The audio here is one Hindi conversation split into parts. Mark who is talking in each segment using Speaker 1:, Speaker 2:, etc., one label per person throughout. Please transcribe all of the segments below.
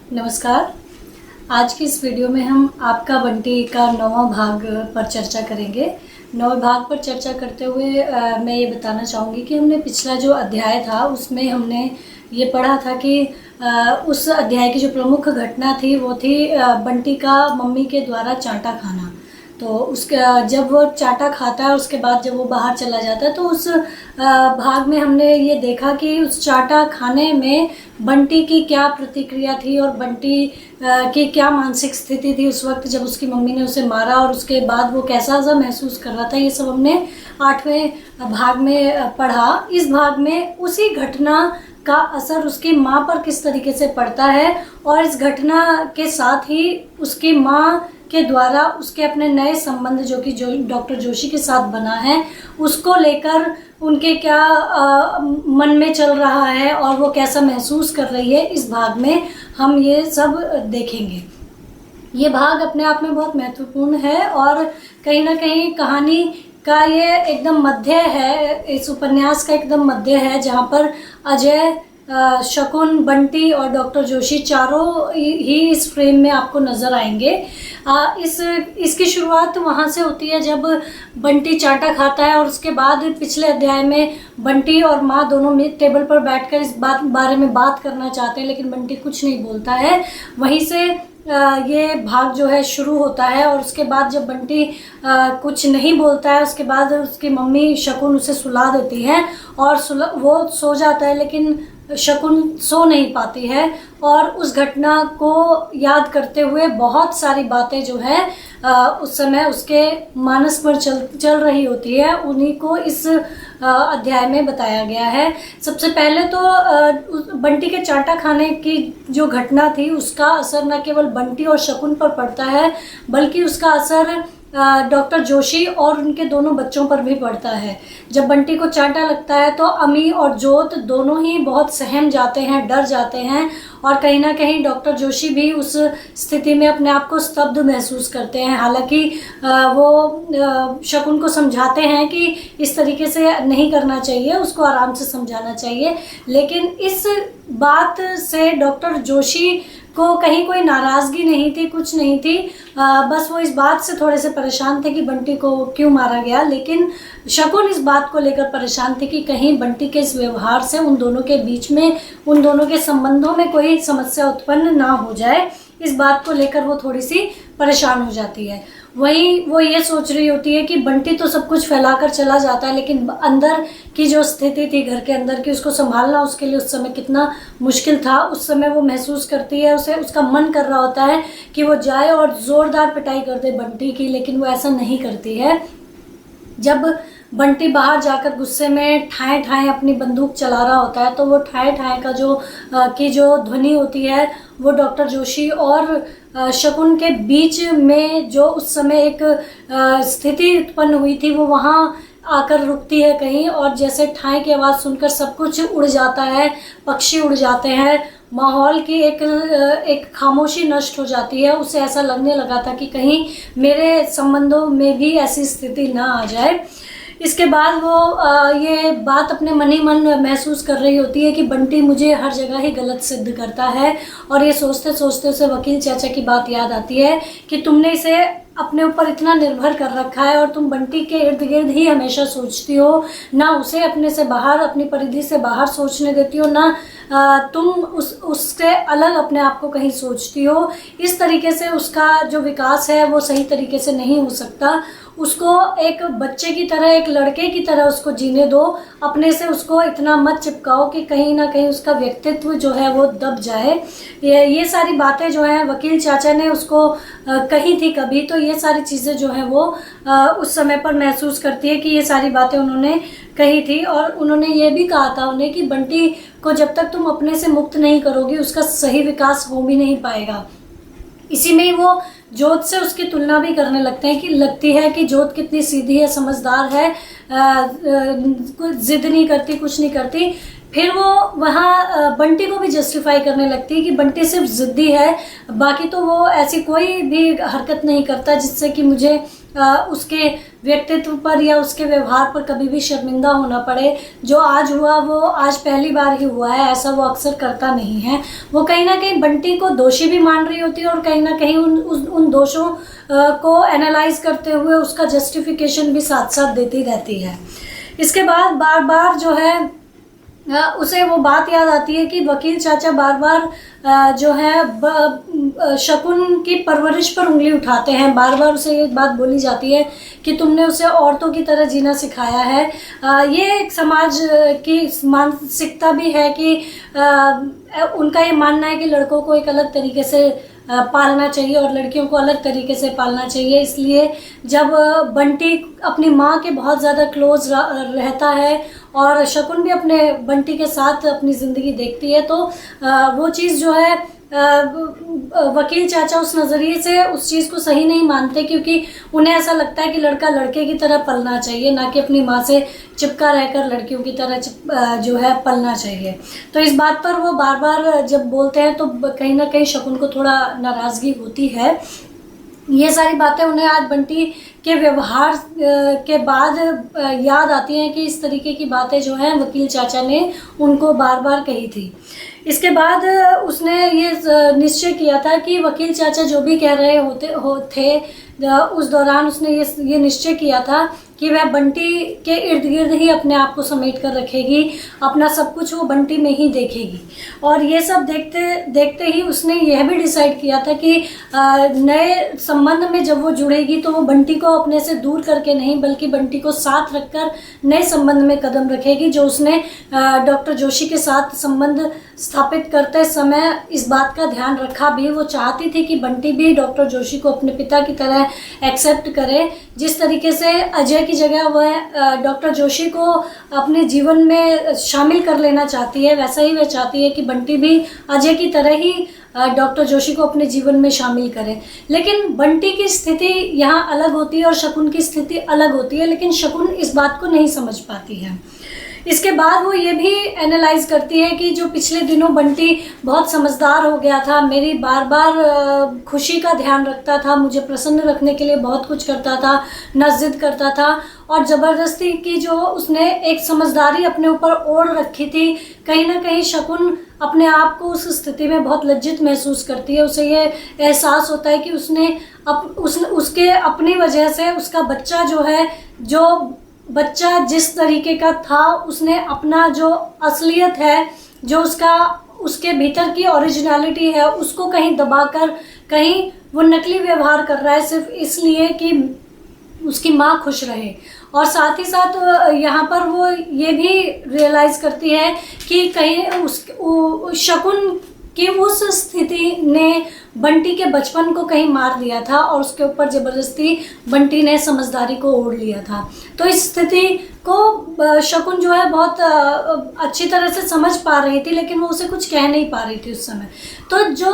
Speaker 1: नमस्कार। आज की इस वीडियो में हम आपका बंटी का 9वां भाग पर चर्चा करेंगे। 9वें भाग पर चर्चा करते हुए मैं ये बताना चाहूँगी कि हमने पिछला जो अध्याय था उसमें हमने ये पढ़ा था कि उस अध्याय की जो प्रमुख घटना थी वो थी बंटी का मम्मी के द्वारा चांटा खाना। तो उसका जब वो चांटा खाता है उसके बाद जब वो बाहर चला जाता है तो उस भाग में हमने ये देखा कि उस चांटा खाने में बंटी की क्या प्रतिक्रिया थी और बंटी की क्या मानसिक स्थिति थी उस वक्त जब उसकी मम्मी ने उसे मारा, और उसके बाद वो कैसा सा महसूस कर रहा था। ये सब हमने 8वें भाग में पढ़ा। इस भाग में उसी घटना का असर उसकी माँ पर किस तरीके से पड़ता है और इस घटना के साथ ही उसकी माँ के द्वारा उसके अपने नए संबंध जो कि डॉक्टर जोशी के साथ बना है उसको लेकर उनके क्या मन में चल रहा है और वो कैसा महसूस कर रही है, इस भाग में हम ये सब देखेंगे। ये भाग अपने आप में बहुत महत्वपूर्ण है और कहीं ना कहीं कहानी का ये एकदम मध्य है, इस उपन्यास का एकदम मध्य है जहाँ पर अजय, शकुन, बंटी और डॉक्टर जोशी चारों ही इस फ्रेम में आपको नज़र आएंगे। इसकी शुरुआत वहाँ से होती है जब बंटी चांटा खाता है और उसके बाद पिछले अध्याय में बंटी और माँ दोनों टेबल पर बैठकर इस बारे में बात करना चाहते हैं लेकिन बंटी कुछ नहीं बोलता है। वहीं से ये भाग जो है शुरू होता है और उसके बाद जब बंटी कुछ नहीं बोलता है उसके बाद उसकी मम्मी शकुन उसे सुला देती है और वो सो जाता है, लेकिन शकुन सो नहीं पाती है और उस घटना को याद करते हुए बहुत सारी बातें जो है उस समय उसके मानस पर चल रही होती है, उन्हीं को इस अध्याय में बताया गया है। सबसे पहले तो बंटी के चांटा खाने की जो घटना थी उसका असर न केवल बंटी और शकुन पर पड़ता है बल्कि उसका असर डॉक्टर जोशी और उनके दोनों बच्चों पर भी पड़ता है। जब बंटी को चांटा लगता है तो अमी और जोत दोनों ही बहुत सहम जाते हैं, डर जाते हैं और कहीं ना कहीं डॉक्टर जोशी भी उस स्थिति में अपने आप को स्तब्ध महसूस करते हैं। हालांकि वो शकुन को समझाते हैं कि इस तरीके से नहीं करना चाहिए, उसको आराम से समझाना चाहिए, लेकिन इस बात से डॉक्टर जोशी को कहीं कोई नाराज़गी नहीं थी, कुछ नहीं थी। बस वो इस बात से थोड़े से परेशान थे कि बंटी को क्यों मारा गया, लेकिन शकुन इस बात को लेकर परेशान थे कि कहीं बंटी के इस व्यवहार से उन दोनों के बीच में, उन दोनों के संबंधों में कोई समस्या उत्पन्न ना हो जाए। इस बात को लेकर वो थोड़ी सी परेशान हो जाती है। वहीं वो ये सोच रही होती है कि बंटी तो सब कुछ फैलाकर चला जाता है लेकिन अंदर की जो स्थिति थी घर के अंदर की, उसको संभालना उसके लिए उस समय कितना मुश्किल था। उस समय वो महसूस करती है, उसका मन कर रहा होता है कि वो जाए और ज़ोरदार पिटाई कर दे बंटी की, लेकिन वो ऐसा नहीं करती है। जब बंटी बाहर जाकर गुस्से में ठाए ठाए अपनी बंदूक चला रहा होता है तो वो ठाए ठाए का जो ध्वनि होती है वो डॉक्टर जोशी और शकुन के बीच में जो उस समय एक स्थिति उत्पन्न हुई थी वो वहाँ आकर रुकती है कहीं, और जैसे ठाए की आवाज़ सुनकर सब कुछ उड़ जाता है, पक्षी उड़ जाते हैं, माहौल की एक खामोशी नष्ट हो जाती है। उसे ऐसा लगने लगा था कि कहीं मेरे संबंधों में भी ऐसी स्थिति ना आ जाए। इसके बाद वो ये बात अपने मन ही मन महसूस कर रही होती है कि बंटी मुझे हर जगह ही गलत सिद्ध करता है, और ये सोचते सोचते उसे वकील चाचा की बात याद आती है कि तुमने इसे अपने ऊपर इतना निर्भर कर रखा है और तुम बंटी के इर्द गिर्द ही हमेशा सोचती हो, ना उसे अपने से बाहर, अपनी परिधि से बाहर सोचने देती हो, ना तुम उससे अलग अपने आप को कहीं सोचती हो। इस तरीके से उसका जो विकास है वो सही तरीके से नहीं हो सकता। उसको एक बच्चे की तरह, एक लड़के की तरह उसको जीने दो, अपने से उसको इतना मत चिपकाओ कि कहीं ना कहीं उसका व्यक्तित्व जो है वो दब जाए। ये सारी बातें जो हैं वकील चाचा ने उसको कही थी कभी, तो ये सारी चीज़ें जो हैं वो उस समय पर महसूस करती है कि ये सारी बातें उन्होंने कही थी। और उन्होंने ये भी कहा था उन्हें कि बंटी को जब तक तुम अपने से मुक्त नहीं करोगी उसका सही विकास हो भी नहीं पाएगा। इसी में ही वो जोत से उसकी तुलना भी करने लगती है कि जोत कितनी सीधी है, समझदार है, कुछ जिद नहीं करती, कुछ नहीं करती। फिर वो वहाँ बंटी को भी जस्टिफाई करने लगती है कि बंटी सिर्फ जिद्दी है, बाकी तो वो ऐसी कोई भी हरकत नहीं करता जिससे कि मुझे उसके व्यक्तित्व पर या उसके व्यवहार पर कभी भी शर्मिंदा होना पड़े। जो आज हुआ वो आज पहली बार ही हुआ है, ऐसा वो अक्सर करता नहीं है। वो कहीं ना कहीं बंटी को दोषी भी मान रही होती है और कहीं ना कहीं उन दोषों को एनालाइज करते हुए उसका जस्टिफिकेशन भी साथ साथ देती रहती है। इसके बाद बार बार जो है उसे वो बात याद आती है कि वकील चाचा बार बार जो है शकुन की परवरिश पर उंगली उठाते हैं। बार बार उसे ये बात बोली जाती है कि तुमने उसे औरतों की तरह जीना सिखाया है। ये एक समाज की मानसिकता भी है कि उनका ये मानना है कि लड़कों को एक अलग तरीके से पालना चाहिए और लड़कियों को अलग तरीके से पालना चाहिए। इसलिए जब बंटी अपनी माँ के बहुत ज़्यादा क्लोज रहता है और शकुन भी अपने बंटी के साथ अपनी ज़िंदगी देखती है, तो वो चीज़ जो है वकील चाचा उस नज़रिए से उस चीज़ को सही नहीं मानते, क्योंकि उन्हें ऐसा लगता है कि लड़का लड़के की तरह पलना चाहिए, ना कि अपनी माँ से चिपका रहकर लड़कियों की तरह जो है पलना चाहिए। तो इस बात पर वो बार बार जब बोलते हैं तो कहीं ना कहीं शकुन को थोड़ा नाराज़गी होती है। ये सारी बातें उन्हें आज बंटी के व्यवहार के बाद याद आती हैं कि इस तरीके की बातें जो हैं वकील चाचा ने उनको बार बार कही थी। इसके बाद उसने ये निश्चय किया था कि वकील चाचा जो भी कह रहे थे उस दौरान उसने ये निश्चय किया था कि वह बंटी के इर्द गिर्द ही अपने आप को समेट कर रखेगी, अपना सब कुछ वो बंटी में ही देखेगी। और ये सब देखते देखते ही उसने यह भी डिसाइड किया था कि नए संबंध में जब वो जुड़ेगी तो वो बंटी को अपने से दूर करके नहीं बल्कि बंटी को साथ रखकर नए संबंध में कदम रखेगी। जो उसने डॉक्टर जोशी के साथ संबंध स्थापित करते समय इस बात का ध्यान रखा भी। वो चाहती थी कि बंटी भी डॉक्टर जोशी को अपने पिता की तरह एक्सेप्ट करे। जिस तरीके से अजय की जगह वह डॉक्टर जोशी को अपने जीवन में शामिल कर लेना चाहती है, वैसा ही वह चाहती है कि बंटी भी अजय की तरह ही डॉक्टर जोशी को अपने जीवन में शामिल करे। लेकिन बंटी की स्थिति यहाँ अलग होती है और शकुन की स्थिति अलग होती है, लेकिन शकुन इस बात को नहीं समझ पाती है। इसके बाद वो ये भी एनालाइज करती है कि जो पिछले दिनों बंटी बहुत समझदार हो गया था, मेरी बार बार खुशी का ध्यान रखता था, मुझे प्रसन्न रखने के लिए बहुत कुछ करता था, न जिद करता था, और ज़बरदस्ती की जो उसने एक समझदारी अपने ऊपर ओढ़ रखी थी, कहीं ना कहीं शकुन अपने आप को उस स्थिति में बहुत लज्जित महसूस करती है। उसे ये एहसास होता है कि उसके अपनी वजह से उसका बच्चा जो है, जो बच्चा जिस तरीके का था, उसने अपना जो असलियत है, जो उसके भीतर की ओरिजिनलिटी है, उसको कहीं दबाकर कहीं वो नकली व्यवहार कर रहा है सिर्फ इसलिए कि उसकी माँ खुश रहे। और साथ ही साथ यहाँ पर वो ये भी रियलाइज़ करती है कि कहीं शकुन कि उस स्थिति ने बंटी के बचपन को कहीं मार दिया था और उसके ऊपर ज़बरदस्ती बंटी ने समझदारी को ओढ़ लिया था। तो इस स्थिति को शकुन जो है बहुत अच्छी तरह से समझ पा रही थी, लेकिन वो उसे कुछ कह नहीं पा रही थी उस समय। तो जो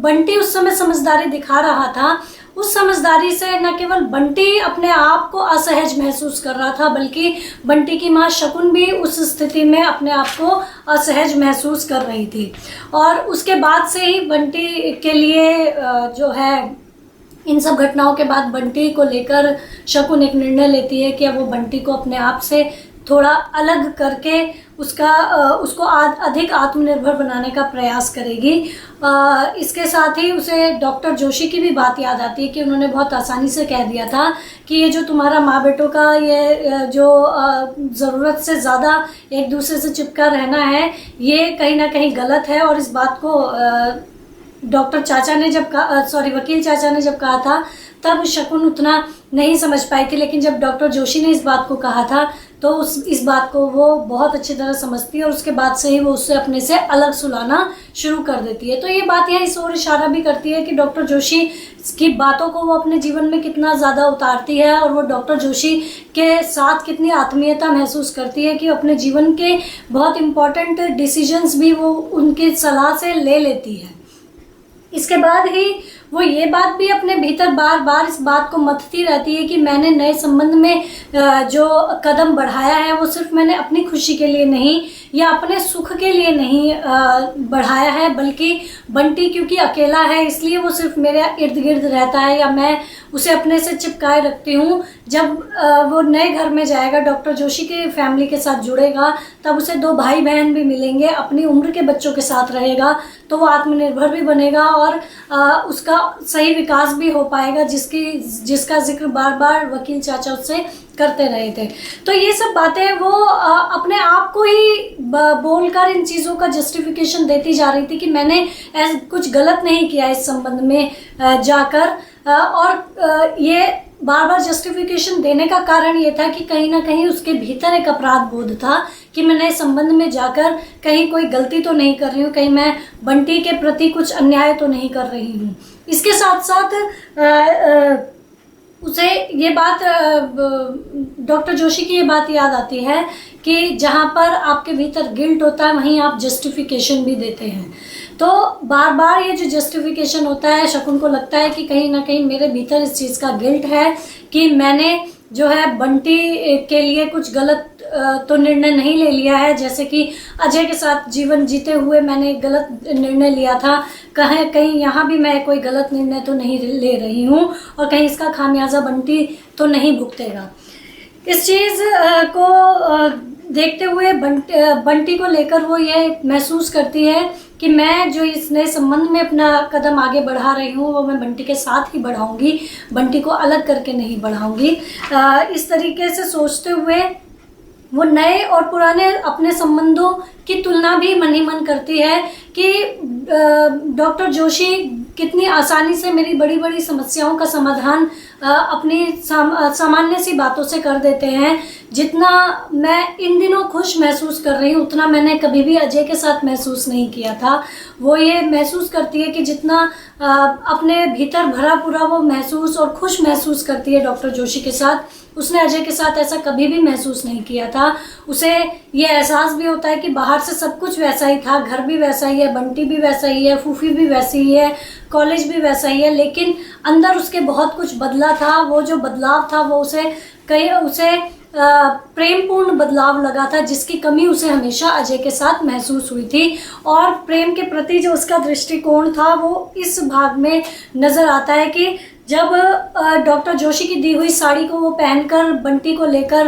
Speaker 1: बंटी उस समय समझदारी दिखा रहा था, उस समझदारी से न केवल बंटी अपने आप को असहज महसूस कर रहा था, बल्कि बंटी की माँ शकुन भी उस स्थिति में अपने आप को असहज महसूस कर रही थी। और उसके बाद से ही बंटी के लिए जो है, इन सब घटनाओं के बाद बंटी को लेकर शकुन एक निर्णय लेती है कि अब वो बंटी को अपने आप से थोड़ा अलग करके उसको अधिक आत्मनिर्भर बनाने का प्रयास करेगी। इसके साथ ही उसे डॉक्टर जोशी की भी बात याद आती है कि उन्होंने बहुत आसानी से कह दिया था कि ये जो तुम्हारा माँ बेटों का ये जो ज़रूरत से ज़्यादा एक दूसरे से चिपका रहना है, ये कहीं ना कहीं गलत है। और इस बात को वकील चाचा ने जब कहा था तब शकुन उतना नहीं समझ पाई थी, लेकिन जब डॉक्टर जोशी ने इस बात को कहा था तो इस बात को वो बहुत अच्छी तरह समझती है और उसके बाद से ही वो उससे अपने से अलग सुलाना शुरू कर देती है। तो ये बात यहाँ इस ओर इशारा भी करती है कि डॉक्टर जोशी की बातों को वो अपने जीवन में कितना ज़्यादा उतारती है और वो डॉक्टर जोशी के साथ कितनी आत्मीयता महसूस करती है कि अपने जीवन के बहुत इम्पॉर्टेंट डिसीजंस भी वो उनकी सलाह से ले लेती है। इसके बाद ही वो ये बात भी अपने भीतर बार बार इस बात को मथती रहती है कि मैंने नए संबंध में जो कदम बढ़ाया है वो सिर्फ मैंने अपनी खुशी के लिए नहीं, या अपने सुख के लिए नहीं बढ़ाया है, बल्कि बंटी क्योंकि अकेला है इसलिए वो सिर्फ मेरे इर्द गिर्द रहता है या मैं उसे अपने से चिपकाए रखती हूँ। जब वो नए घर में जाएगा, डॉक्टर जोशी के फैमिली के साथ जुड़ेगा, तब उसे 2 भाई बहन भी मिलेंगे, अपनी उम्र के बच्चों के साथ रहेगा, तो वो आत्मनिर्भर भी बनेगा और उसका सही विकास भी हो पाएगा, जिसका जिक्र बार बार वकील चाचा उससे करते रहे थे। तो ये सब बातें वो अपने आप को ही बोलकर इन चीज़ों का जस्टिफिकेशन देती जा रही थी कि मैंने कुछ गलत नहीं किया इस संबंध में जाकर, और ये बार बार जस्टिफिकेशन देने का कारण ये था कि कहीं ना कहीं उसके भीतर एक अपराध बोध था कि मैंने इस संबंध में जाकर कहीं कोई गलती तो नहीं कर रही हूँ, कहीं मैं बंटी के प्रति कुछ अन्याय तो नहीं कर रही हूँ। इसके साथ साथ उसे ये बात, डॉक्टर जोशी की ये बात याद आती है कि जहाँ पर आपके भीतर गिल्ट होता है वहीं आप जस्टिफिकेशन भी देते हैं। तो बार बार ये जो जस्टिफिकेशन होता है, शकुन को लगता है कि कहीं ना कहीं मेरे भीतर इस चीज़ का गिल्ट है कि मैंने जो है बंटी के लिए कुछ गलत तो निर्णय नहीं ले लिया है, जैसे कि अजय के साथ जीवन जीते हुए मैंने गलत निर्णय लिया था, कहीं यहाँ भी मैं कोई गलत निर्णय तो नहीं ले रही हूँ और कहीं इसका खामियाजा बंटी तो नहीं भुगतेगा। इस चीज़ को देखते हुए बंटी को लेकर वो ये महसूस करती है कि मैं जो इस नए संबंध में अपना कदम आगे बढ़ा रही हूँ वो मैं बंटी के साथ ही बढ़ाऊंगी, बंटी को अलग करके नहीं बढ़ाऊंगी। इस तरीके से सोचते हुए वो नए और पुराने अपने संबंधों की तुलना भी मन ही मन करती है कि डॉक्टर जोशी कितनी आसानी से मेरी बड़ी बड़ी समस्याओं का समाधान अपनी सामान्य सी बातों से कर देते हैं। जितना मैं इन दिनों खुश महसूस कर रही हूँ उतना मैंने कभी भी अजय के साथ महसूस नहीं किया था। वो ये महसूस करती है कि जितना अपने भीतर भरा पूरा वो महसूस और खुश महसूस करती है डॉक्टर जोशी के साथ, उसने अजय के साथ ऐसा कभी भी महसूस नहीं किया था। उसे ये एहसास भी होता है कि बाहर से सब कुछ वैसा ही था, घर भी वैसा ही है, बंटी भी वैसा ही है, फूफी भी वैसी ही है, कॉलेज भी वैसा ही है, लेकिन अंदर उसके बहुत कुछ बदला था। वो जो बदलाव था वो उसे प्रेमपूर्ण बदलाव लगा था, जिसकी कमी उसे हमेशा अजय के साथ महसूस हुई थी। और प्रेम के प्रति जो उसका दृष्टिकोण था वो इस भाग में नजर आता है कि जब डॉक्टर जोशी की दी हुई साड़ी को वो पहनकर बंटी को लेकर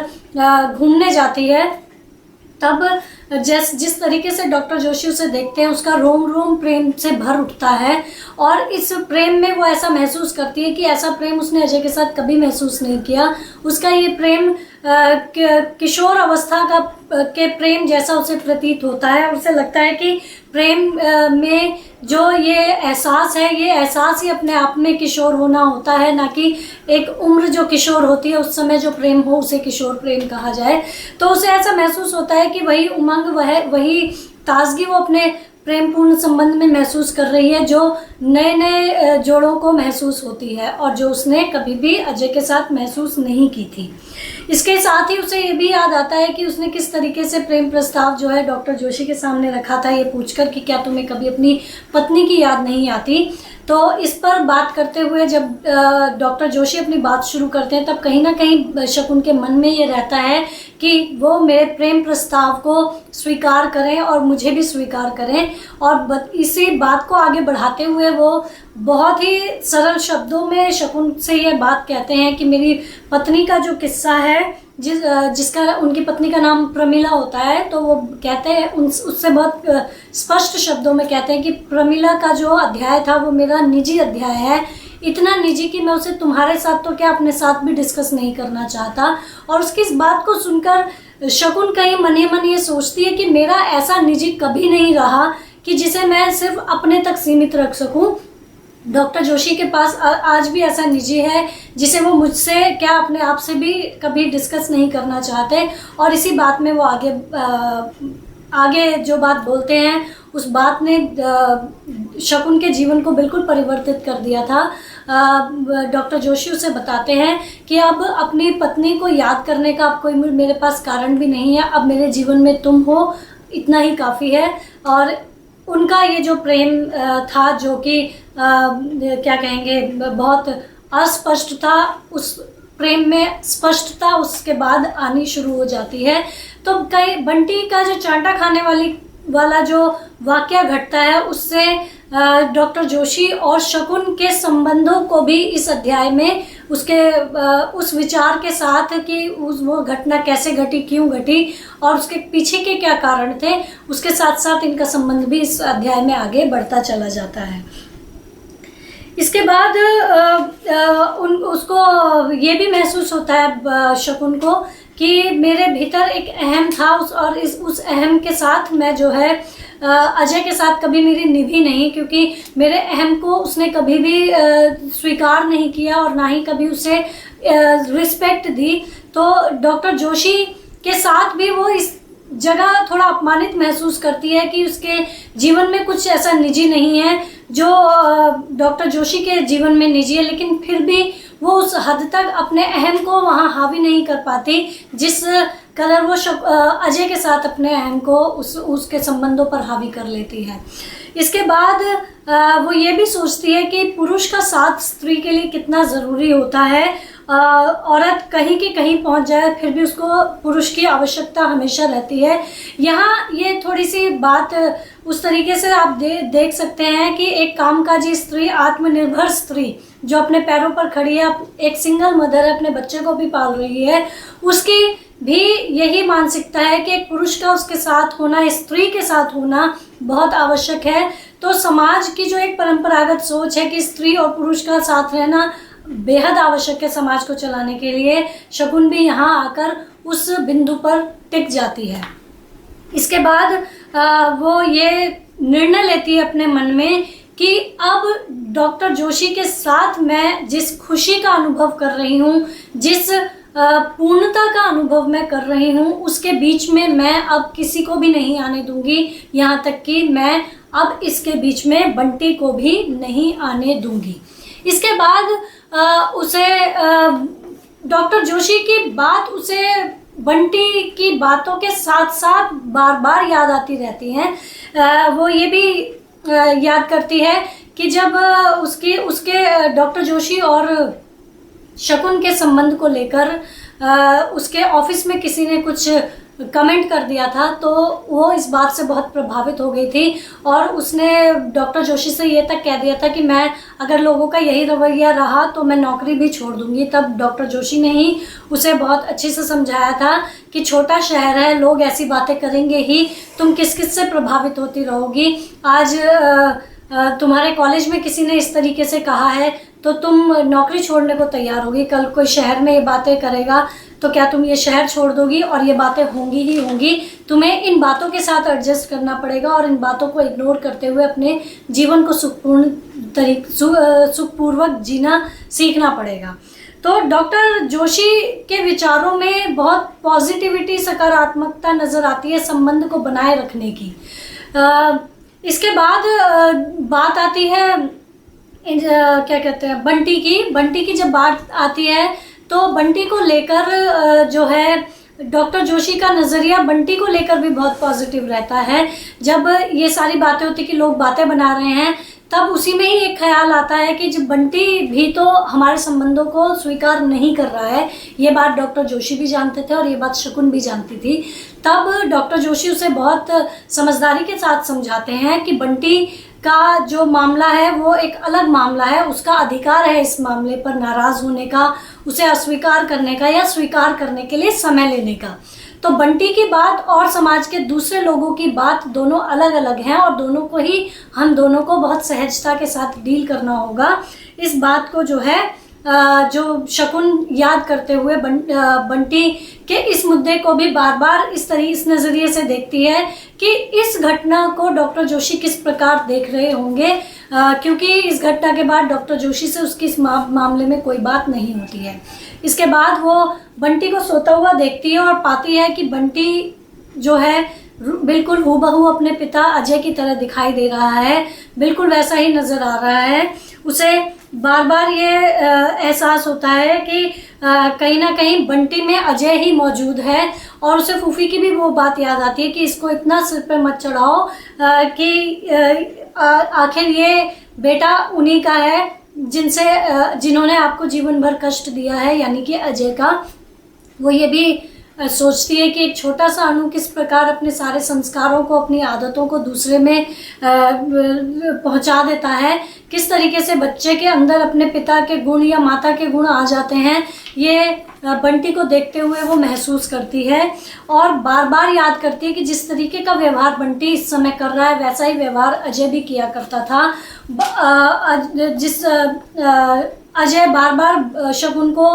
Speaker 1: घूमने जाती है, तब जिस तरीके से डॉक्टर जोशी उसे देखते हैं उसका रोम रोम प्रेम से भर उठता है। और इस प्रेम में वो ऐसा महसूस करती है कि ऐसा प्रेम उसने अजय के साथ कभी महसूस नहीं किया। उसका ये प्रेम किशोर अवस्था के प्रेम जैसा उसे प्रतीत होता है। उसे लगता है कि प्रेम में जो ये एहसास है, ये एहसास ही अपने आप में किशोर होना होता है, ना कि एक उम्र जो किशोर होती है उस समय जो प्रेम हो उसे किशोर प्रेम कहा जाए। तो उसे ऐसा महसूस होता है कि वही उमंग, वही ताजगी वो अपने प्रेमपूर्ण संबंध में महसूस कर रही है जो नए नए जोड़ों को महसूस होती है और जो उसने कभी भी अजय के साथ महसूस नहीं की थी। इसके साथ ही उसे ये भी याद आता है कि उसने किस तरीके से प्रेम प्रस्ताव जो है डॉक्टर जोशी के सामने रखा था, ये पूछकर कि क्या तुम्हें कभी अपनी पत्नी की याद नहीं आती। तो इस पर बात करते हुए जब डॉक्टर जोशी अपनी बात शुरू करते हैं तब कहीं ना कहीं शकुन के मन में ये रहता है कि वो मेरे प्रेम प्रस्ताव को स्वीकार करें और मुझे भी स्वीकार करें। और इसी बात को आगे बढ़ाते हुए वो बहुत ही सरल शब्दों में शकुन से ये बात कहते हैं कि मेरी पत्नी का जो किस्सा है, जिसका उनकी पत्नी का नाम प्रमिला होता है, तो वो कहते हैं उससे बहुत स्पष्ट शब्दों में कहते हैं कि प्रमिला का जो अध्याय था वो मेरा निजी अध्याय है, इतना निजी कि मैं उसे तुम्हारे साथ तो क्या अपने साथ भी डिस्कस नहीं करना चाहता। और उसकी इस बात को सुनकर शकुन कहीं मन ही मन ये सोचती है कि मेरा ऐसा निजी कभी नहीं रहा कि जिसे मैं सिर्फ अपने तक सीमित रख सकूं। डॉक्टर जोशी के पास आज भी ऐसा निजी है जिसे वो मुझसे क्या अपने आप से भी कभी डिस्कस नहीं करना चाहते। और इसी बात में वो आगे जो बात बोलते हैं उस बात ने शकुन के जीवन को बिल्कुल परिवर्तित कर दिया था। डॉक्टर जोशी उसे बताते हैं कि अब अपनी पत्नी को याद करने का अब कोई मेरे पास कारण भी नहीं है, अब मेरे जीवन में तुम हो, इतना ही काफ़ी है। और उनका ये जो प्रेम था जो कि क्या कहेंगे बहुत अस्पष्ट था, उस प्रेम में स्पष्टता उसके बाद आनी शुरू हो जाती है। तो कई बंटी का जो चांटा खाने वाला जो वाकया घटता है उससे डॉक्टर जोशी और शकुन के संबंधों को भी इस अध्याय में उसके उस विचार के साथ कि वो घटना कैसे घटी, क्यों घटी और उसके पीछे के क्या कारण थे, उसके साथ साथ इनका संबंध भी इस अध्याय में आगे बढ़ता चला जाता है। इसके बाद उसको ये भी महसूस होता है शकुन को कि मेरे भीतर एक अहम था और उस अहम के साथ मैं जो है अजय के साथ कभी मेरी निभी नहीं, क्योंकि मेरे अहम को उसने कभी भी स्वीकार नहीं किया और ना ही कभी उसे रिस्पेक्ट दी। तो डॉक्टर जोशी के साथ भी वो इस जगह थोड़ा अपमानित महसूस करती है कि उसके जीवन में कुछ ऐसा निजी नहीं है जो डॉक्टर जोशी के जीवन में निजी है, लेकिन फिर भी वो उस हद तक अपने अहम को वहाँ हावी नहीं कर पाती जिस कदर वो अजय के साथ अपने अहम को उसके संबंधों पर हावी कर लेती है। इसके बाद वो ये भी सोचती है कि पुरुष का साथ स्त्री के लिए कितना ज़रूरी होता है। औरत कहीं की कहीं पहुंच जाए फिर भी उसको पुरुष की आवश्यकता हमेशा रहती है। यहाँ ये थोड़ी सी बात उस तरीके से आप देख सकते हैं कि एक कामकाजी स्त्री, आत्मनिर्भर स्त्री जो अपने पैरों पर खड़ी है, एक सिंगल मदर है, अपने बच्चे को भी पाल रही है, उसकी भी यही मानसिकता है कि एक पुरुष का उसके साथ होना, स्त्री के साथ होना बहुत आवश्यक है। तो समाज की जो एक परंपरागत सोच है कि स्त्री और पुरुष का साथ रहना बेहद आवश्यक है समाज को चलाने के लिए, शकुन भी यहाँ आकर उस बिंदु पर टिक जाती है। इसके बाद वो ये निर्णय लेती है अपने मन में कि अब डॉक्टर जोशी के साथ मैं जिस खुशी का अनुभव कर रही हूँ, जिस पूर्णता का अनुभव मैं कर रही हूँ, उसके बीच में मैं अब किसी को भी नहीं आने दूंगी, यहाँ तक कि मैं अब इसके बीच में बंटी को भी नहीं आने दूंगी। इसके बाद उसे डॉक्टर जोशी की बात उसे बंटी की बातों के साथ साथ बार बार याद आती रहती हैं। वो ये भी याद करती है कि जब उसके डॉक्टर जोशी और शकुन के संबंध को लेकर उसके ऑफिस में किसी ने कुछ कमेंट कर दिया था, तो वो इस बात से बहुत प्रभावित हो गई थी और उसने डॉक्टर जोशी से ये तक कह दिया था कि मैं अगर लोगों का यही रवैया रहा तो मैं नौकरी भी छोड़ दूंगी। तब डॉक्टर जोशी ने ही उसे बहुत अच्छे से समझाया था कि छोटा शहर है, लोग ऐसी बातें करेंगे ही, तुम किस किस से प्रभावित होती रहोगी। आज तुम्हारे कॉलेज में किसी ने इस तरीके से कहा है तो तुम नौकरी छोड़ने को तैयार होगी, कल कोई शहर में ये बातें करेगा तो क्या तुम ये शहर छोड़ दोगी, और ये बातें होंगी ही होंगी। तुम्हें इन बातों के साथ एडजस्ट करना पड़ेगा और इन बातों को इग्नोर करते हुए अपने जीवन को सुखपूर्वक जीना सीखना पड़ेगा। तो डॉक्टर जोशी के विचारों में बहुत पॉजिटिविटी, सकारात्मकता नज़र आती है संबंध को बनाए रखने की। इसके बाद बात आती है क्या कहते हैं बंटी की जब बात आती है तो बंटी को लेकर जो है डॉक्टर जोशी का नज़रिया बंटी को लेकर भी बहुत पॉजिटिव रहता है। जब ये सारी बातें होती कि लोग बातें बना रहे हैं, तब उसी में ही एक ख्याल आता है कि जब बंटी भी तो हमारे संबंधों को स्वीकार नहीं कर रहा है, ये बात डॉक्टर जोशी भी जानते थे और ये बात शकुन भी जानती थी। तब डॉक्टर जोशी उसे बहुत समझदारी के साथ समझाते हैं कि बंटी का जो मामला है वो एक अलग मामला है, उसका अधिकार है इस मामले पर नाराज होने का, उसे अस्वीकार करने का या स्वीकार करने के लिए समय लेने का। तो बंटी की बात और समाज के दूसरे लोगों की बात दोनों अलग अलग हैं और दोनों को ही हम दोनों को बहुत सहजता के साथ डील करना होगा। इस बात को जो है जो शकुन याद करते हुए बंटी के इस मुद्दे को भी बार बार इस नज़रिए से देखती है कि इस घटना को डॉक्टर जोशी किस प्रकार देख रहे होंगे, क्योंकि इस घटना के बाद डॉक्टर जोशी से उसकी इस मामले में कोई बात नहीं होती है। इसके बाद वो बंटी को सोता हुआ देखती है और पाती है कि बंटी जो है बिल्कुल हूबहू अपने पिता अजय की तरह दिखाई दे रहा है, बिल्कुल वैसा ही नज़र आ रहा है। उसे बार बार ये एहसास होता है कि कहीं ना कहीं बंटी में अजय ही मौजूद है और उसे फूफी की भी वो बात याद आती है कि इसको इतना सिर पे मत चढ़ाओ कि आखिर ये बेटा उन्हीं का है, जिन्होंने आपको जीवन भर कष्ट दिया है, यानी कि अजय का, वो ये भी सोचती है कि एक छोटा सा अणु किस प्रकार अपने सारे संस्कारों को, अपनी आदतों को दूसरे में पहुंचा देता है, किस तरीके से बच्चे के अंदर अपने पिता के गुण या माता के गुण आ जाते हैं, ये बंटी को देखते हुए वो महसूस करती है और बार बार याद करती है कि जिस तरीके का व्यवहार बंटी इस समय कर रहा है वैसा ही व्यवहार अजय भी किया करता था। अजय बार बार शकुन को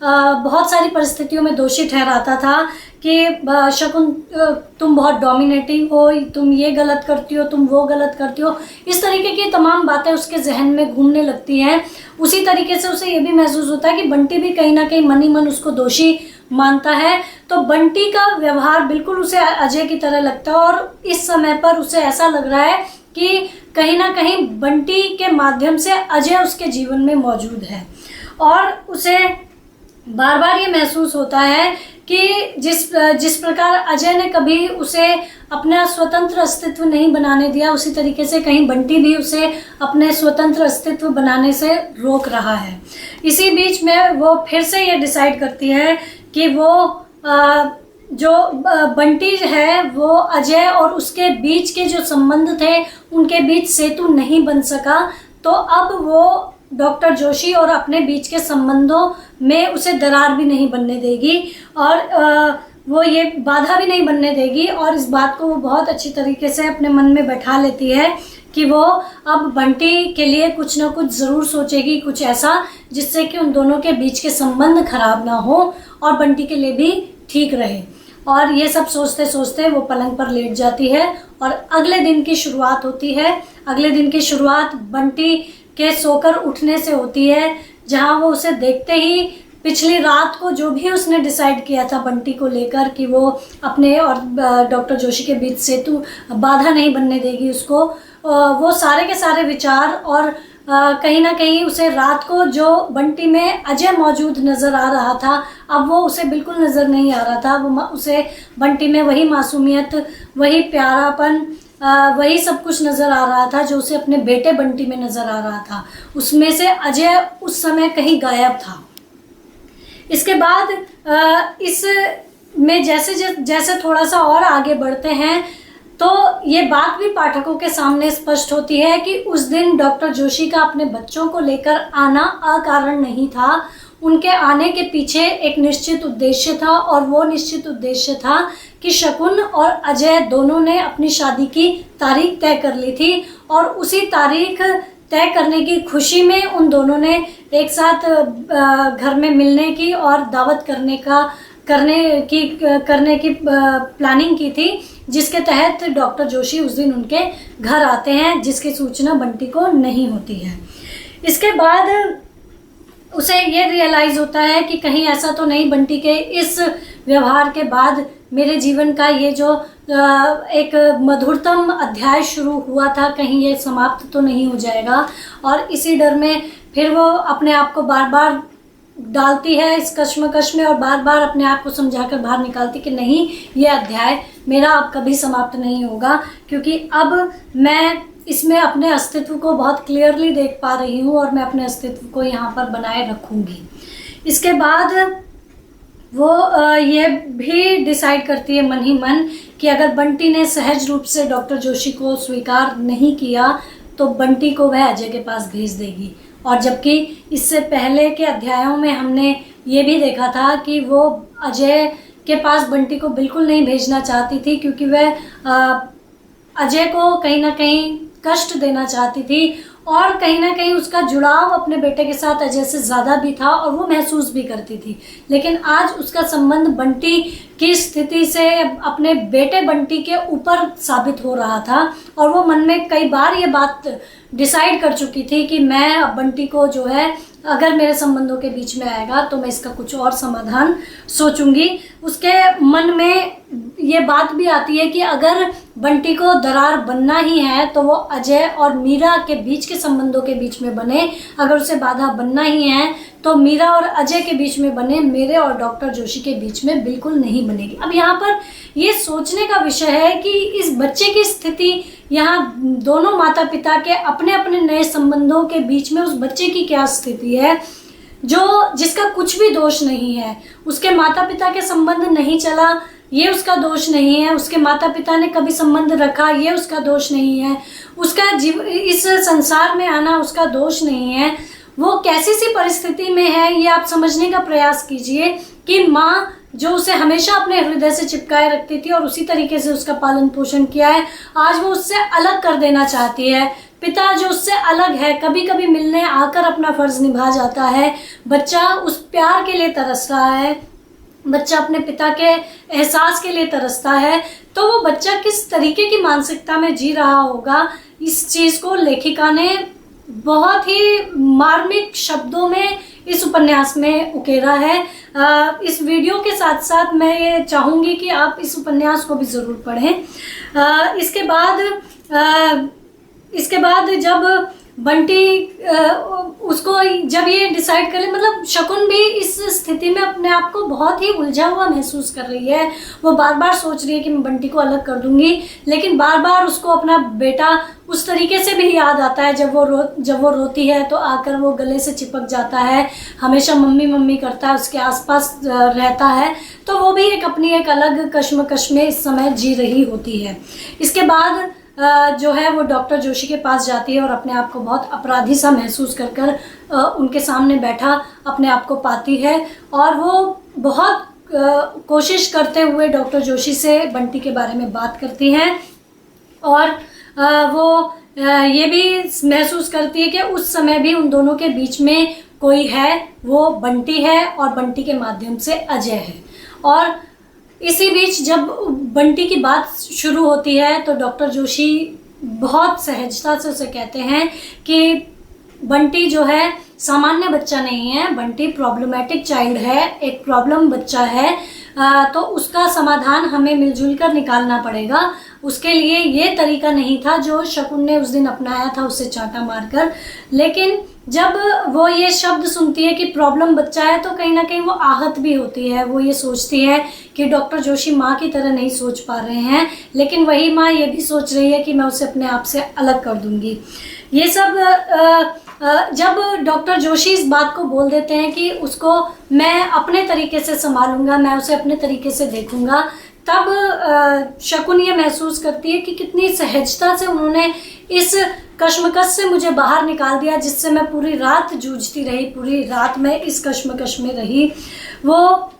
Speaker 1: बहुत सारी परिस्थितियों में दोषी ठहराता था कि शकुन तुम बहुत डोमिनेटिंग हो, तुम ये गलत करती हो, तुम वो गलत करती हो, इस तरीके की तमाम बातें उसके जहन में घूमने लगती हैं। उसी तरीके से उसे ये भी महसूस होता है कि बंटी भी कहीं ना कहीं मन ही मन उसको दोषी मानता है। तो बंटी का व्यवहार बिल्कुल उसे अजय की तरह लगता है और इस समय पर उसे ऐसा लग रहा है कि कहीं ना कहीं बंटी के माध्यम से अजय उसके जीवन में मौजूद है और उसे बार बार ये महसूस होता है कि जिस प्रकार अजय ने कभी उसे अपना स्वतंत्र अस्तित्व नहीं बनाने दिया, उसी तरीके से कहीं बंटी भी उसे अपने स्वतंत्र अस्तित्व बनाने से रोक रहा है। इसी बीच में वो फिर से ये डिसाइड करती है कि वो जो बंटी है वो अजय और उसके बीच के जो संबंध थे उनके बीच सेतु नहीं बन सका, तो अब वो डॉक्टर जोशी और अपने बीच के संबंधों में उसे दरार भी नहीं बनने देगी और वो ये बाधा भी नहीं बनने देगी और इस बात को वो बहुत अच्छी तरीके से अपने मन में बैठा लेती है कि वो अब बंटी के लिए कुछ ना कुछ ज़रूर सोचेगी, कुछ ऐसा जिससे कि उन दोनों के बीच के संबंध खराब ना हो और बंटी के लिए भी ठीक रहे। और ये सब सोचते सोचते वो पलंग पर लेट जाती है और अगले दिन की शुरुआत होती है। अगले दिन की शुरुआत बंटी के सोकर उठने से होती है, जहां वो उसे देखते ही पिछली रात को जो भी उसने डिसाइड किया था बंटी को लेकर कि वो अपने और डॉक्टर जोशी के बीच सेतु बाधा नहीं बनने देगी उसको, वो सारे के सारे विचार और कहीं ना कहीं उसे रात को जो बंटी में अजय मौजूद नज़र आ रहा था अब वो उसे बिल्कुल नज़र नहीं आ रहा था। वो उसे बंटी में वही मासूमियत, वही प्यारापन, वही सब कुछ नज़र आ रहा था जो उसे अपने बेटे बंटी में नज़र आ रहा था। उसमें से अजय उस समय कहीं गायब था। इसके बाद इस में जैसे थोड़ा सा और आगे बढ़ते हैं तो ये बात भी पाठकों के सामने स्पष्ट होती है कि उस दिन डॉक्टर जोशी का अपने बच्चों को लेकर आना अकारण नहीं था। उनके आने के पीछे एक निश्चित उद्देश्य था और वो निश्चित उद्देश्य था कि शकुन और अजय दोनों ने अपनी शादी की तारीख तय कर ली थी और उसी तारीख तय करने की खुशी में उन दोनों ने एक साथ घर में मिलने की और दावत करने की प्लानिंग की थी, जिसके तहत डॉक्टर जोशी उस दिन उनके घर आते हैं, जिसकी सूचना बंटी को नहीं होती है। इसके बाद उसे ये रियलाइज़ होता है कि कहीं ऐसा तो नहीं बंटी के इस व्यवहार के बाद मेरे जीवन का ये जो एक मधुरतम अध्याय शुरू हुआ था कहीं ये समाप्त तो नहीं हो जाएगा। और इसी डर में फिर वो अपने आप को बार बार डालती है इस कश्मकश में और बार बार अपने आप को समझाकर बाहर निकालती कि नहीं, ये अध्याय मेरा अब कभी समाप्त नहीं होगा, क्योंकि अब मैं इसमें अपने अस्तित्व को बहुत क्लियरली देख पा रही हूँ और मैं अपने अस्तित्व को यहाँ पर बनाए रखूँगी। इसके बाद वो ये भी डिसाइड करती है मन ही मन कि अगर बंटी ने सहज रूप से डॉक्टर जोशी को स्वीकार नहीं किया तो बंटी को वह अजय के पास भेज देगी। और जबकि इससे पहले के अध्यायों में हमने ये भी देखा था कि वो अजय के पास बंटी को बिल्कुल नहीं भेजना चाहती थी, क्योंकि वह अजय को कहीं ना कहीं कष्ट देना चाहती थी और कहीं ना कहीं उसका जुड़ाव अपने बेटे के साथ अजय से ज़्यादा भी था और वो महसूस भी करती थी। लेकिन आज उसका संबंध बंटी की स्थिति से अपने बेटे बंटी के ऊपर साबित हो रहा था और वो मन में कई बार ये बात डिसाइड कर चुकी थी कि मैं अब बंटी को जो है अगर मेरे संबंधों के बीच में आएगा तो मैं इसका कुछ और समाधान सोचूंगी। उसके मन में ये बात भी आती है कि अगर बंटी को दरार बनना ही है तो वो अजय और मीरा के बीच के संबंधों के बीच में बने। अगर उसे बाधा बनना ही है तो मीरा और अजय के बीच में बने, मेरे और डॉक्टर जोशी के बीच में बिल्कुल नहीं बनेगी। अब यहाँ पर ये सोचने का विषय है कि इस बच्चे की स्थिति, यहाँ दोनों माता पिता के अपने अपने नए संबंधों के बीच में उस बच्चे की क्या स्थिति है, जिसका कुछ भी दोष नहीं है। उसके माता पिता के संबंध नहीं चला, ये उसका दोष नहीं है। उसके माता पिता ने कभी संबंध रखा, ये उसका दोष नहीं है। उसका इस संसार में आना उसका दोष नहीं है। वो कैसी सी परिस्थिति में है ये आप समझने का प्रयास कीजिए कि माँ जो उसे हमेशा अपने हृदय से चिपकाए रखती थी और उसी तरीके से उसका पालन पोषण किया है, आज वो उससे अलग कर देना चाहती है। पिता जो उससे अलग है, कभी कभी मिलने आकर अपना फर्ज निभा जाता है। बच्चा उस प्यार के लिए तरस रहा है, बच्चा अपने पिता के एहसास के लिए तरसता है। तो वो बच्चा किस तरीके की मानसिकता में जी रहा होगा, इस चीज को लेखिका ने बहुत ही मार्मिक शब्दों में इस उपन्यास में उकेरा है। इस वीडियो के साथ साथ मैं ये चाहूँगी कि आप इस उपन्यास को भी ज़रूर पढ़ें। इसके बाद जब बंटी उसको जब ये डिसाइड कर ले, मतलब शकुन भी इस स्थिति में अपने आप को बहुत ही उलझा हुआ महसूस कर रही है। वो बार बार सोच रही है कि मैं बंटी को अलग कर दूंगी, लेकिन बार बार उसको अपना बेटा उस तरीके से भी याद आता है। जब वो रोती है तो आकर वो गले से चिपक जाता है, हमेशा मम्मी मम्मी करता है, उसके आसपास रहता है। तो वो भी अपनी एक अलग कश्मकश में इस समय जी रही होती है। इसके बाद जो है वो डॉक्टर जोशी के पास जाती है और अपने आप को बहुत अपराधी सा महसूस कर उनके सामने बैठा अपने आप को पाती है। और वो बहुत कोशिश करते हुए डॉक्टर जोशी से बंटी के बारे में बात करती हैं और वो ये भी महसूस करती है कि उस समय भी उन दोनों के बीच में कोई है, वो बंटी है और बंटी के माध्यम से अजय है। और इसी बीच जब बंटी की बात शुरू होती है तो डॉक्टर जोशी बहुत सहजता से उसे कहते हैं कि बंटी जो है सामान्य बच्चा नहीं है, बंटी प्रॉब्लमेटिक चाइल्ड है, एक प्रॉब्लम बच्चा है। तो उसका समाधान हमें मिलजुल कर निकालना पड़ेगा। उसके लिए ये तरीका नहीं था जो शकुन ने उस दिन अपनाया था, उससे चांटा मारकर। लेकिन जब वो ये शब्द सुनती है कि प्रॉब्लम बच्चा है तो कहीं ना कहीं वो आहत भी होती है। वो ये सोचती है कि डॉक्टर जोशी माँ की तरह नहीं सोच पा रहे हैं, लेकिन वही माँ ये भी सोच रही है कि मैं उसे अपने आप से अलग कर दूंगी। ये सब जब डॉक्टर जोशी इस बात को बोल देते हैं कि उसको मैं अपने तरीके से संभालूंगा, मैं उसे अपने तरीके से देखूंगा, तब शकुन ये महसूस करती है कि कितनी सहजता से उन्होंने इस कश्मकश से मुझे बाहर निकाल दिया, जिससे मैं पूरी रात जूझती रही, पूरी रात मैं इस कश्मकश में रही। वो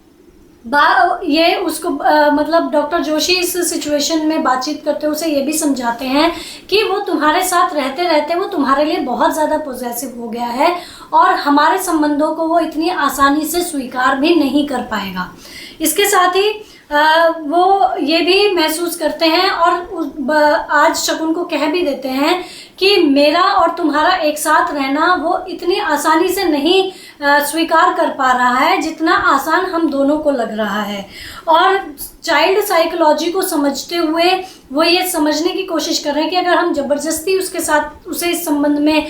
Speaker 1: ये उसको मतलब डॉक्टर जोशी इस सिचुएशन में बातचीत करते हुए उसे ये भी समझाते हैं कि वो तुम्हारे साथ रहते रहते वो तुम्हारे लिए बहुत ज़्यादा पॉजेसिव हो गया है और हमारे संबंधों को वो इतनी आसानी से स्वीकार भी नहीं कर पाएगा। इसके साथ ही वो ये भी महसूस करते हैं और आज शकुन को कह भी देते हैं कि मेरा और तुम्हारा एक साथ रहना वो इतनी आसानी से नहीं स्वीकार कर पा रहा है जितना आसान हम दोनों को लग रहा है। और चाइल्ड साइकोलॉजी को समझते हुए वो ये समझने की कोशिश कर रहे हैं कि अगर हम जबरदस्ती उसके साथ उसे इस संबंध में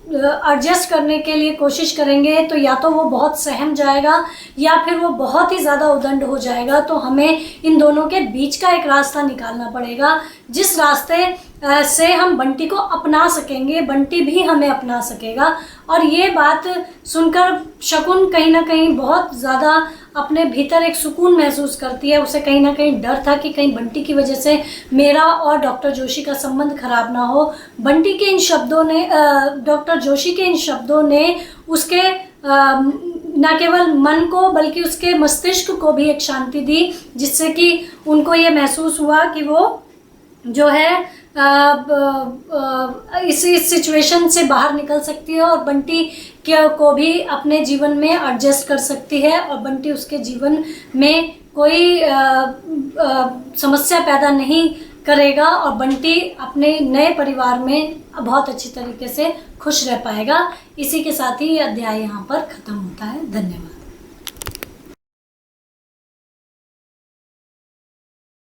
Speaker 1: एडजस्ट करने के लिए कोशिश करेंगे तो या तो वो बहुत सहम जाएगा या फिर वो बहुत ही ज़्यादा उदंड हो जाएगा। तो हमें इन दोनों के बीच का एक रास्ता निकालना पड़ेगा, जिस रास्ते से हम बंटी को अपना सकेंगे, बंटी भी हमें अपना सकेगा। और ये बात सुनकर शकुन कहीं ना कहीं बहुत ज़्यादा अपने भीतर एक सुकून महसूस करती है। उसे कहीं ना कहीं डर था कि कहीं बंटी की वजह से मेरा और डॉक्टर जोशी का संबंध खराब ना हो। बंटी के इन शब्दों ने, डॉक्टर जोशी के इन शब्दों ने उसके न केवल मन को बल्कि उसके मस्तिष्क को भी एक शांति दी, जिससे कि उनको ये महसूस हुआ कि वो जो है इस सिचुएशन से बाहर निकल सकती है और बंटी को भी अपने जीवन में एडजस्ट कर सकती है और बंटी उसके जीवन में कोई समस्या पैदा नहीं करेगा और बंटी अपने नए परिवार में बहुत अच्छी तरीके से खुश रह पाएगा। इसी के साथ ही ये अध्याय यहाँ पर खत्म होता है। धन्यवाद।